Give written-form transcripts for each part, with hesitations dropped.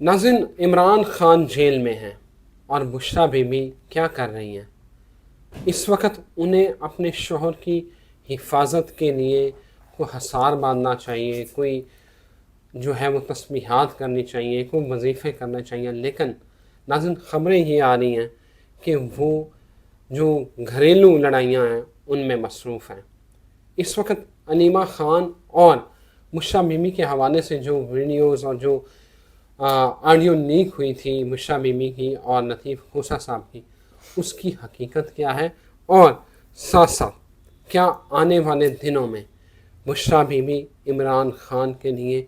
नाज़रीन, इमरान खान जेल में हैं और बुशरा बीबी क्या कर रही हैं? इस वक्त उन्हें अपने शोहर की हिफाजत के लिए कोई हसार बांधना चाहिए, कोई जो है वो तस्बीहात करनी चाहिए, कोई वजीफ़े करने चाहिए। लेकिन नाज़रीन, ख़बरें ये आ रही हैं कि वो जो घरेलू लड़ाइयाँ हैं उनमें मसरूफ़ हैं। इस वक्त अनीमा ख़ान और बुशरा बीबी के हवाले से जो वीडियोज़ और जो ऑडियो लीक हुई थी बुशरा बीबी की और लतीफ़ खोसा साहब की, उसकी हकीकत क्या है, और साथ साथ क्या आने वाले दिनों में बुशरा बीबी इमरान खान के लिए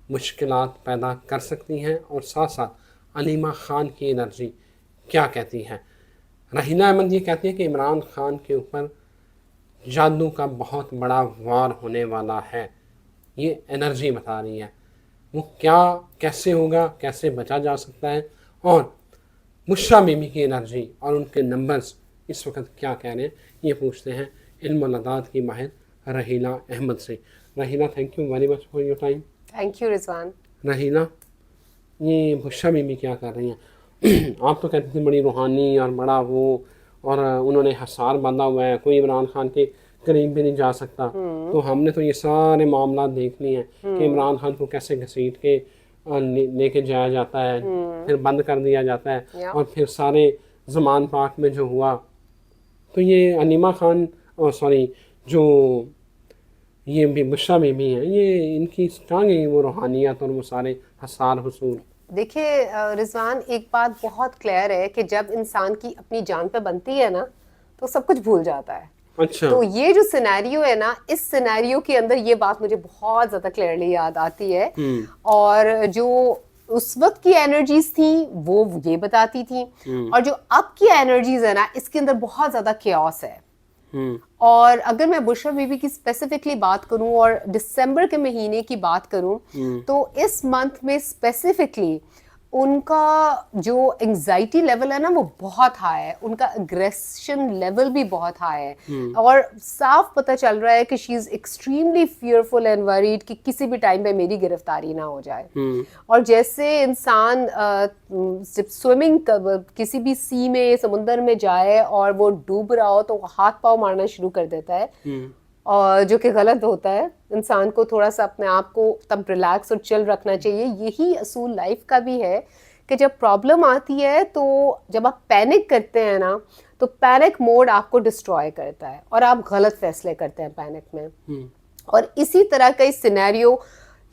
मुश्किलात पैदा कर सकती हैं, और साथ साथ अनीमा ख़ान की एनर्जी क्या कहती है। रहीना अहमद ये कहती है कि इमरान खान के ऊपर जादू का बहुत बड़ा वार होने वाला है, ये एनर्जी बता रही है। वो क्या, कैसे होगा, कैसे बचा जा सकता है, और बुशरा बीबी की एनर्जी और उनके नंबर्स इस वक्त क्या कह रहे हैं, ये पूछते हैं इल्म लदात की माहिर रहीना अहमद से। Rahina, thank you very much for your time. Thank you Rizwan. Rahina, ये बुशरा बीबी क्या कर रही हैं? आप तो कहते थे बड़ी रूहानी और बड़ा वो, और उन्होंने हसार बांधा हुआ है, कोई इमरान खान के करीब भी नहीं जा सकता। तो हमने तो ये सारे मामला देख लिए हैं कि इमरान खान को कैसे घसीट के लेके जाया जाता है, फिर बंद कर दिया जाता है, और फिर सारे जमान पाक में जो हुआ। तो ये अनीमा खान, सॉरी, जो ये भी बुशरा बीबी हैं, ये इनकी कहाँ गई वो रूहानियत और वो सारे हसार हसूल? देखिए रिजवान, एक बात बहुत क्लियर है कि जब इंसान की अपनी जान पे बनती है ना, तो सब कुछ भूल जाता है। अच्छा। तो ये जो सिनेरियो है ना, इस सिनेरियो के अंदर ये बात मुझे बहुत ज्यादा क्लियरली याद आती है। और जो उस वक्त की एनर्जीज थी वो ये बताती थी, और जो अब की एनर्जीज है ना, इसके अंदर बहुत ज्यादा केओस है। और अगर मैं बुशरा बीबी की स्पेसिफिकली बात करूं और दिसंबर के महीने की बात करूं, तो इस मंथ में स्पेसिफिकली उनका जो एंजाइटी लेवल है ना, वो बहुत हाई है, उनका अग्रेशन लेवल भी बहुत हाई है, और साफ पता चल रहा है कि she is extremely fearful and worried कि किसी भी टाइम पे मेरी गिरफ्तारी ना हो जाए। और जैसे इंसान जब स्विमिंग किसी भी सी में, समुंदर में जाए और वो डूब रहा हो तो हाथ पांव मारना शुरू कर देता है, और जो कि गलत होता है। इंसान को थोड़ा सा अपने आप को तब रिलैक्स और चिल रखना चाहिए। यही असूल लाइफ का भी है कि जब प्रॉब्लम आती है, तो जब आप पैनिक करते हैं ना, तो पैनिक मोड आपको डिस्ट्रॉय करता है और आप गलत फैसले करते हैं पैनिक में। और इसी तरह का सिनेरियो,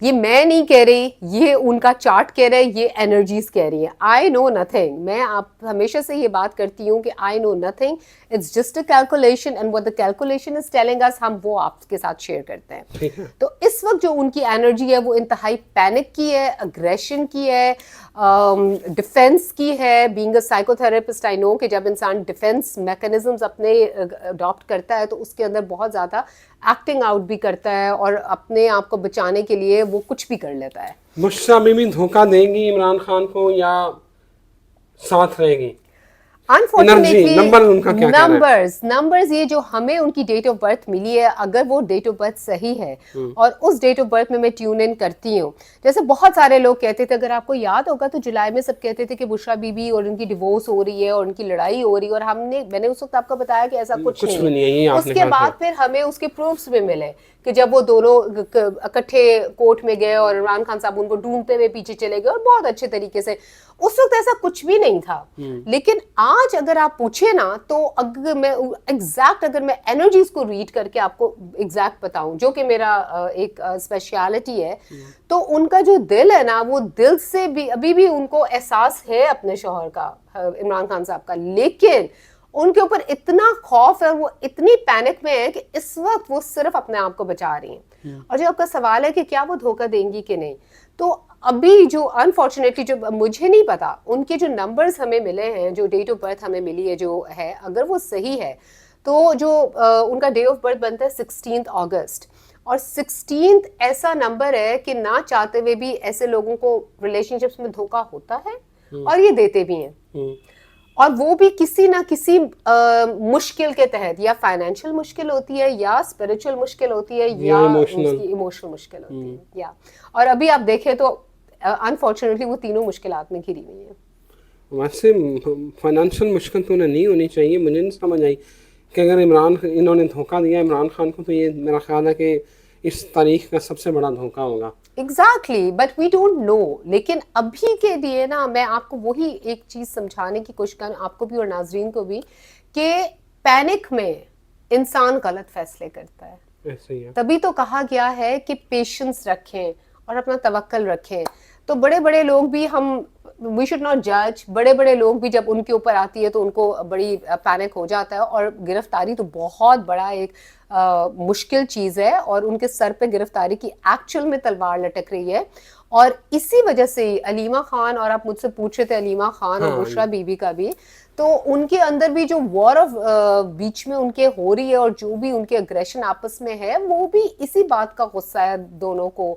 ये मैं नहीं कह रही, ये उनका चार्ट कह रहा है, ये एनर्जीज कह रही है। I know nothing. मैं आप हमेशा से ये बात करती हूँ कि I know nothing, it's just a calculation, and what the calculation is telling us, हम वो आपके साथ शेयर करते हैं। तो इस वक्त जो उनकी एनर्जी है वो इंतहाई पैनिक की है, अग्रेशन की है, डिफेंस की है। Being a psychotherapist I know कि जब इंसान डिफेंस मैकेनिज्म्स अपने अडॉप्ट करता है, तो उसके अंदर बहुत ज़्यादा एक्टिंग आउट भी करता है, और अपने आप को बचाने के लिए वो कुछ भी कर लेता है। बुशरा बीबी धोखा देंगी इमरान खान को या साथ रहेगी? अनफॉर्चुनेटली नंबर उनका क्या कह रहा है? नंबर्स ये जो हमें उनकी डेट ऑफ बर्थ मिली है, अगर वो डेट ऑफ बर्थ सही है और उस डेट ऑफ बर्थ में मैं ट्यून इन करती हूँ, जैसे बहुत सारे लोग कहते थे, अगर आपको याद होगा तो जुलाई में सब कहते थे कि बुशरा बीबी और उनकी डिवोर्स हो रही है और उनकी लड़ाई हो रही है, और मैंने उस वक्त आपको बताया कि ऐसा कुछ नहीं नहीं है, ये आपने उसके बाद फिर हमें उसके प्रूफ्स भी मिले कि जब वो दोनों इकट्ठे कोर्ट में गए और इमरान खान साहब उनको ढूंढते हुए पीछे चले गए, और बहुत अच्छे तरीके से। उस वक्त ऐसा कुछ भी नहीं था। लेकिन आज अगर आप पूछे ना, तो अगर मैं अगर मैं एनर्जीज को रीड करके आपको एग्जैक्ट बताऊं, जो कि मेरा एक स्पेशलिटी है, तो उनका जो दिल है ना, वो दिल से भी अभी भी उनको एहसास है अपने शौहर का, इमरान खान साहब का, लेकिन उनके ऊपर इतना खौफ है, वो इतनी पैनिक में है कि इस वक्त वो सिर्फ अपने आप को बचा रही हैं। और जो आपका सवाल है कि क्या वो धोखा देंगी कि नहीं, तो अभी जो अनफॉर्चुनेटली, जो मुझे नहीं पता, उनके जो नंबर्स हमें मिले हैं, जो डेट ऑफ बर्थ हमें मिली है जो है, अगर वो सही है, तो जो उनका डे ऑफ बर्थ बनता है 16 अगस्त, और 16 ऐसा नंबर है कि ना चाहते हुए भी ऐसे लोगों को रिलेशनशिप्स में धोखा होता है, और ये देते भी हैं। और वो भी किसी ना किसी मुश्किल के तहत, या फाइनेंशियल मुश्किल होती है, या स्पिरिचुअल मुश्किल होती है, या उसकी इमोशनल मुश्किल होती है, या और अभी आप देखें तो अनफॉर्चुनेटली वो तीनों मुश्किलात में घिरी हुई हैं। वैसे फाइनेंशियल मुश्किल तो उन्हें नहीं होनी चाहिए। मुझे नहीं समझ आई कि अगर इन्होंने धोखा दिया इमरान खान को, तो ये मेरा ख्याल है कि इस तारीख का सबसे बड़ा धोखा होगा। Exactly, but we don't know. लेकिन अभी के लिए ना मैं आपको वही एक चीज समझाने की कोशिश करूँ, आपको भी और नाजरीन को भी, कि पैनिक में इंसान गलत फैसले करता है। ऐसे ही है। तभी तो कहा गया है कि पेशेंस रखें और अपना तवक्कल रखें। तो बड़े बड़े लोग भी, हम वी शुड नॉट जज, बड़े बड़े लोग भी जब उनके ऊपर आती है तो उनको बड़ी पैनिक हो जाता है। और गिरफ्तारी तो बहुत बड़ा एक मुश्किल चीज़ है, और उनके सर पे गिरफ्तारी की एक्चुअल में तलवार लटक रही है। और इसी वजह से ही अलीमा खान, और आप मुझसे पूछ रहे थे अलीमा खान और हाँ। बुशरा बीबी का भी, तो उनके अंदर भी जो वॉर ऑफ बीच में उनके हो रही है, और जो भी उनके अग्रेशन आपस में है, वो भी इसी बात का गुस्सा है दोनों को।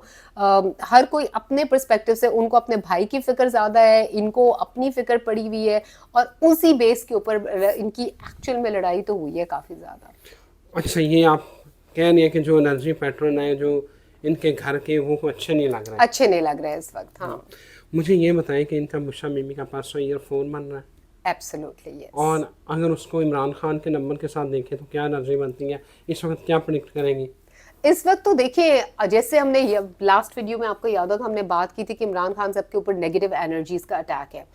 हर कोई अपने पर्सपेक्टिव से, उनको अपने भाई की फिक्र ज्यादा है, इनको अपनी फिक्र पड़ी हुई है, और उसी बेस के ऊपर इनकी एक्चुअल में लड़ाई तो हुई है काफी ज्यादा। अच्छा, ये आप कह रही है कि जो एनर्जी पैटर्न है जो इनके घर के, वो अच्छे नहीं लग रहे हैं। अच्छे नहीं लग रहे हैं इस वक्त। हाँ, मुझे ये बताएं कि इनका बुशरा बीबी का परसों ईयरफोन बन रहा है, एब्सोल्युटली यस। और अगर उसको इमरान खान के नंबर के साथ देखें तो क्या एनर्जी बनती है इस वक्त, क्या प्रिडिक्ट करेंगी? इस वक्त तो देखिए, जैसे हमने लास्ट वीडियो में आपको याद होगा हमने बात की थी कि इमरान खान साहब के ऊपर नेगेटिव एनर्जीज का अटैक है।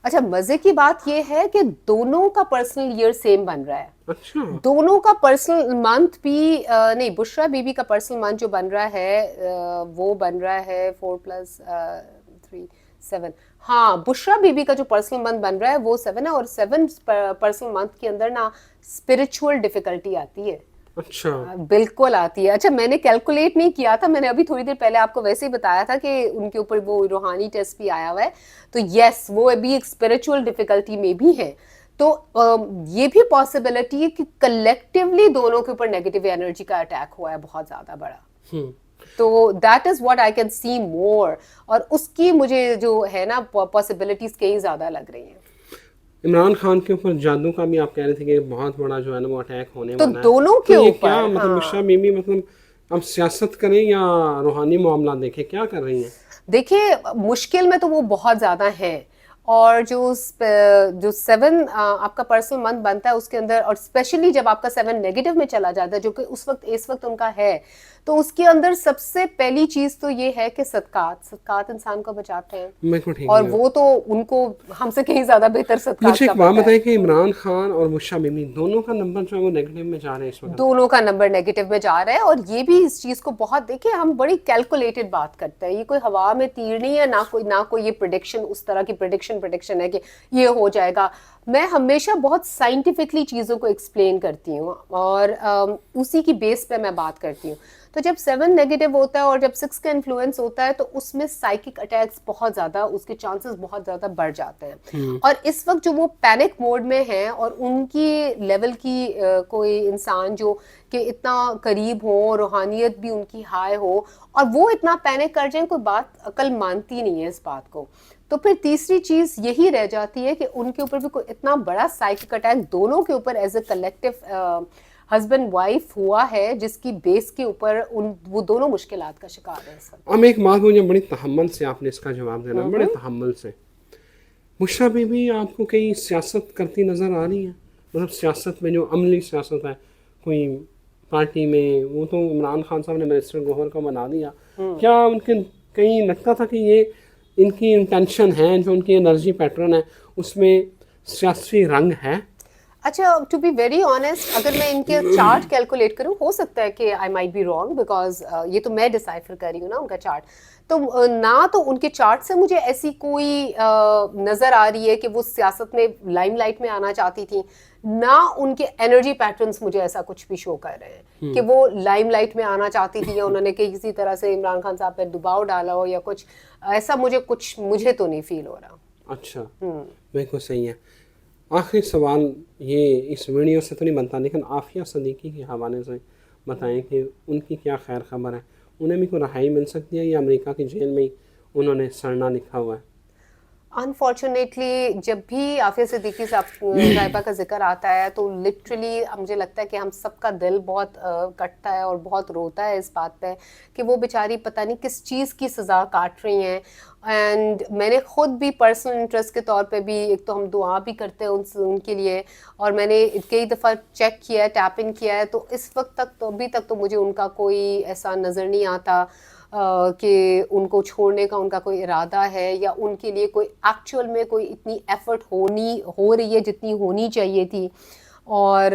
अच्छा, मजे की बात यह है कि दोनों का पर्सनल ईयर सेम बन रहा है। अच्छा। दोनों का पर्सनल मंथ भी नहीं, बुशरा बीबी का पर्सनल मंथ जो बन रहा है वो बन रहा है 4+3 7। हाँ, बुशरा बीबी का जो पर्सनल मंथ बन रहा है वो 7 है, और 7 पर्सनल मंथ के अंदर ना स्पिरिचुअल डिफिकल्टी आती है। अच्छा। बिल्कुल आती है। अच्छा, मैंने कैलकुलेट नहीं किया था, मैंने अभी थोड़ी देर पहले आपको वैसे ही बताया था कि उनके ऊपर वो रूहानी टेस्ट भी आया हुआ है। तो यस, वो अभी एक स्पिरिचुअल डिफिकल्टी में भी है। तो ये भी पॉसिबिलिटी है कि कलेक्टिवली दोनों के ऊपर नेगेटिव एनर्जी का अटैक हुआ है बहुत ज्यादा बड़ा। तो that is what I can see more, और उसकी मुझे जो है ना पॉसिबिलिटीज कहीं ज्यादा लग रही हैं। इमरान खान के ऊपर जादू का भी आप कह रहे थे कि बहुत बड़ा जो है ना वो अटैक होने तो वाला है। दोनों के तो ये ऊपर, क्या मतलब हाँ। बुशरा बीबी मतलब अब सियासत करें या रूहानी मामला देखें, क्या कर रही हैं? देखिए, मुश्किल में तो वो बहुत ज्यादा है। और जो 7 आपका पर्सनल मंथ बनता है उसके अंदर, और स्पेशली जब आपका 7 नेगेटिव में चला जाता है, जो कि इस वक्त उनका है, तो उसके अंदर सबसे पहली चीज तो ये है कि सदकात इंसान को बचाते हैं। बिल्कुल ठीक और है। वो तो उनको हमसे कहीं ज्यादा बेहतर सदकात मुझे का एक बात पता है। बताएं कि इमरान खान और बुशरा बीबी दोनों का नंबर जो है वो नेगेटिव में जा रहे हैं इस वक्त। दोनों का नंबर नेगेटिव में जा रहा है, और ये भी इस चीज को बहुत, देखिए हम बड़ी कैलकुलेटेड बात करते हैं, ये कोई हवा में तीर नहीं है, ना कोई ये प्रिडिक्शन, उस तरह की प्रिडिक्शन है कि ये हो जाएगा। मैं हमेशा बहुत साइंटिफिकली चीजों को एक्सप्लेन करती हूँ, और उसी की बेस पे मैं बात करती हूँ। तो जब 7 नेगेटिव होता है और जब 6 का इन्फ्लुएंस होता है, तो उसमें साइकिक अटैक्स बहुत ज्यादा, उसके चांसेस बहुत ज्यादा बढ़ जाते हैं। और इस वक्त जो वो पैनिक मोड में है, और उनकी लेवल की कोई इंसान जो कि इतना करीब हो, रूहानियत भी उनकी हाई हो, और वो इतना पैनिक कर जाए, कोई बात अकल मानती नहीं है इस बात को। तो फिर तीसरी चीज यही रह जाती है कि उनके ऊपर भी कोई इतना बड़ा साइकिक अटैक दोनों के ऊपर as a collective husband wife हुआ है, जिसकी बेस के ऊपर वो दोनों मुश्किलात का शिकार है इस वक्त। अब एक बात मुझे बड़ी तहम्मुल से आपने इसका जवाब देना, बड़े तहम्मुल से। बुशरा बीबी आपको कहीं सियासत करती नजर आ रही है? मतलब सियासत में जो अमली सियासत है, कोई पार्टी में, वो तो इमरान खान साहब ने मिनिस्टर गौहर को बना दिया, क्या उनके कहीं लगता था कि ये इनकी इंटेंशन है, जो उनकी एनर्जी पैटर्न है उसमें सियासी रंग है? अच्छा, टू बी वेरी ऑनेस्ट, अगर मैं इनके चार्ट कैलकुलेट करूं, हो सकता है कि I might be wrong, because ये तो मैं डिसाइफर कर रही हूँ ना उनका चार्ट। तो ना तो उनके चार्ट से मुझे ऐसी कोई नजर आ रही है कि वो सियासत में लाइमलाइट में आना चाहती थी, ना उनके एनर्जी पैटर्न्स मुझे ऐसा कुछ भी शो कर रहे हैं कि वो लाइमलाइट में आना चाहती थी, या उन्होंने किसी तरह से इमरान खान साहब पे दबाव डाला हो या कुछ ऐसा, मुझे तो नहीं फील हो रहा। अच्छा, बिल्कुल सही है। आखिरी सवाल ये इस वीडियो से तो नहीं बनता, लेकिन आफिया सदीकी के हवाले से बताएं कि उनकी क्या खैर खबर है, उन्हें भी कोई रहाई मिल सकती है या अमेरिका की जेल में ही उन्होंने सड़ना लिखा हुआ है? अनफॉर्चुनेटली जब भी आफिया सिद्दीकी साहिबा का जिक्र आता है तो लिटरली मुझे लगता है कि हम सबका दिल बहुत कटता है और बहुत रोता है इस बात पे कि वो बेचारी पता नहीं किस चीज़ की सज़ा काट रही हैं। एंड मैंने खुद भी पर्सनल इंटरेस्ट के तौर पे भी एक तो हम दुआ भी करते हैं उनके लिए, और मैंने कई दफ़ा चेक किया है, टैप इन किया है, तो इस वक्त तक तो अभी तक तो मुझे उनका कोई ऐसा नज़र नहीं आता कि उनको छोड़ने का उनका कोई इरादा है या उनके लिए कोई एक्चुअल में कोई इतनी एफर्ट हो रही है जितनी होनी चाहिए थी। और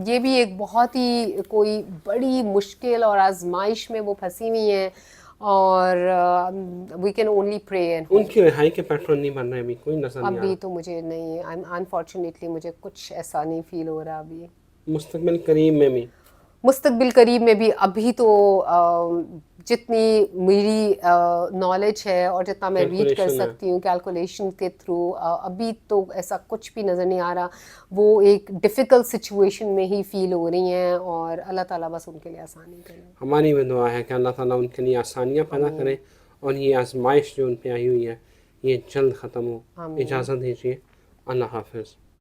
ये भी एक बहुत ही कोई बड़ी मुश्किल और आजमाइश में वो फंसी हुई हैं, और we can only pray and उनकी रिहाई के पैटर्न नहीं बन रहे, अभी कोई नजर नहीं आ अभी रहा। तो मुझे नहीं, अनफॉर्चुनेटली मुझे कुछ ऐसा नहीं फील हो रहा अभी। मुस्तकबिल करीब में भी मुस्तकबिल करीब में भी अभी तो जितनी मेरी नॉलेज है और जितना मैं रीड कर कैलकुलेशन है। सकती हूँ कैलकुलेशन के थ्रू, अभी तो ऐसा कुछ भी नज़र नहीं आ रहा। वो एक डिफ़िकल्ट सिचुएशन में ही फील हो रही हैं और अल्लाह ताला बस उनके लिए आसानी करे। हमारी भी दुआ है कि अल्लाह ताला उनके लिए आसानियाँ पैदा करे और ये आजमाइश जो उन पे आई हुई है ये जल्द ख़त्म हो। आमीन। इजाज़त दीजिए, अल्लाह हाफ़िज़।